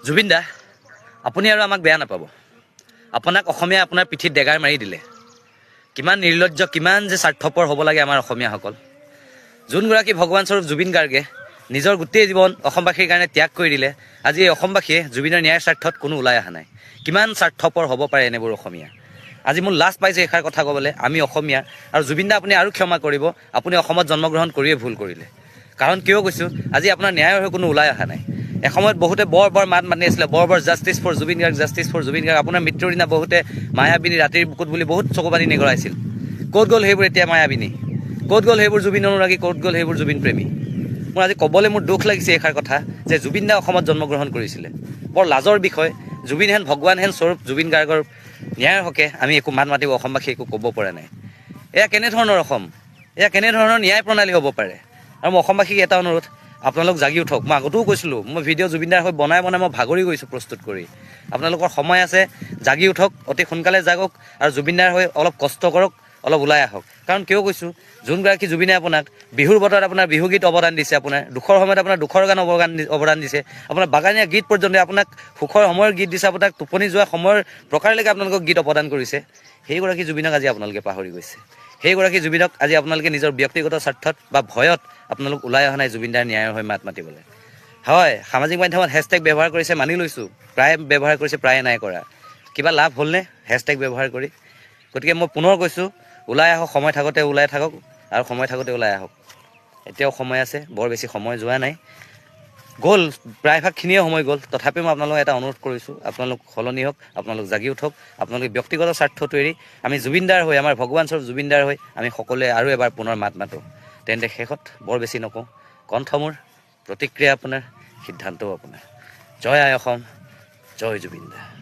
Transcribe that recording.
জুবিন দা, আপুনি আৰু আমাক বেয়া নাপাব। আপোনাক অসমীয়া আপোনাৰ পিঠিত ডেগাৰ মাৰি দিলে। কিমান নিৰ্লজ্জ, কিমান যে স্বাৰ্থপৰ হ'ব লাগে আমাৰ অসমীয়াসকল। যোনগৰাকী ভগৱান স্বৰূপ জুবিন গাৰ্গে নিজৰ গোটেই জীৱন অসমবাসীৰ কাৰণে ত্যাগ কৰি দিলে, আজি এই অসমবাসীয়ে জুবিনৰ ন্যায়ৰ স্বাৰ্থত কোনো ওলাই অহা নাই। কিমান স্বাৰ্থপৰ হ'ব পাৰে এনেবোৰ অসমীয়া। আজি মোৰ লাজ পাইছে এষাৰ কথা ক'বলৈ, আমি অসমীয়া। আৰু জুবিন দা, আপুনি আৰু ক্ষমা কৰিব, আপুনি অসমত জন্মগ্ৰহণ কৰিয়ে ভুল কৰিলে। কাৰণ কিয় কৈছোঁ, আজি আপোনাৰ ন্যায়ৰ হৈ কোনো ওলাই অহা নাই। এসময়ত বহুতে বৰ মাত মাতি আছিলে, বৰ justice for Zubeen Garg, justice for Zubeen Garg. আপোনাৰ মৃত্যুৰ দিনা বহুতে মায়াবিনী ৰাতিৰ বুকুত বুলি বহুত চকুপানী নেগৰাইছিল। ক'ত গ'ল সেইবোৰ এতিয়া মায়াবিনী? ক'ত গ'ল সেইবোৰ জুবিন অনুৰাগী? ক'ত গ'ল সেইবোৰ জুবিন প্ৰেমী? মোৰ আজি ক'বলৈ মোৰ দুখ লাগিছে এষাৰ কথা, যে জুবিন দা অসমত জন্মগ্ৰহণ কৰিছিলে। বৰ লাজৰ বিষয়। জুবিন হেন ভগৱান হেন স্বৰূপ জুবিন গাৰ্গৰ ন্যায়ৰ হকে আমি একো মাত মাতিব অসমবাসী একো ক'ব পৰা নাই। এয়া কেনেধৰণৰ অসম? এয়া কেনেধৰণৰ ন্যায় প্ৰণালী হ'ব পাৰে? আৰু মই অসমবাসীক এটা অনুৰোধ, আপোনালোক জাগি উঠক। মই আগতেও কৈছিলোঁ, মই ভিডিঅ' জুবিন দাৰ হৈ বনাই মই ভাগৰি গৈছোঁ প্ৰস্তুত কৰি। আপোনালোকৰ সময় আছে, জাগি উঠক, অতি সোনকালে জাগক আৰু জুবিন দাৰ হৈ অলপ কষ্ট কৰক, অলপ ওলাই আহক। কাৰণ কিয় কৈছোঁ, যোনগৰাকী জুবিনে আপোনাক বিহুৰ বতৰত আপোনাৰ বিহু গীত অৱদান দিছে, আপোনাৰ দুখৰ সময়ত আপোনাৰ দুখৰ গান অৱদান দিছে, আপোনাৰ বাগানীয়া গীত পৰ্যন্ত আপোনাক সুখৰ সময়ৰ গীত দিছে, আপোনাক টোপনি যোৱা সময়ৰ প্ৰকাৰলৈকে আপোনালোকক গীত অৱদান কৰিছে। সেইগৰাকী জুবিনক আজি আপোনালোকে পাহৰি গৈছে। সেইগৰাকী জুবিনক আজি আপোনালোকে নিজৰ ব্যক্তিগত স্বাৰ্থত বা ভয়ত আপোনালোক ওলাই অহা নাই জুবিন দাৰ ন্যায়ৰ হৈ মাত মাতিবলৈ। হয়, সামাজিক মাধ্যমত হেছটেগ ব্যৱহাৰ কৰিছে, মানি লৈছোঁ। প্ৰায় ব্যৱহাৰ কৰিছে, প্ৰায়ে নাই কৰা। কিবা লাভ হ'লনে হেছটেগ ব্যৱহাৰ কৰি? গতিকে মই পুনৰ কৈছোঁ, ওলাই আহক, সময় থাকোঁতে ওলাই থাকক আৰু সময় থাকোঁতে ওলাই আহক। এতিয়াও সময় আছে, বৰ বেছি সময় যোৱা নাই। গ'ল, প্ৰায়ভাগখিনিয়ে সময় গ'ল। তথাপিও মই আপোনালোকক এটা অনুৰোধ কৰিছোঁ, আপোনালোক সলনি হওক, আপোনালোক জাগি উঠক। আপোনালোকে ব্যক্তিগত স্বাৰ্থটো এৰি আমি জুবিনদাৰ হৈ, আমাৰ ভগৱান স্বৰূপ জুবিনদাৰ হৈ আমি সকলোৱে আৰু এবাৰ পুনৰ মাত মাতোঁ। তেন্তে শেষত বৰ বেছি নকওঁ, কণ্ঠ মোৰ, প্ৰতিক্ৰিয়া আপোনাৰ, সিদ্ধান্তও আপোনাৰ। জয় আই অসম, জয় জুবিন দা।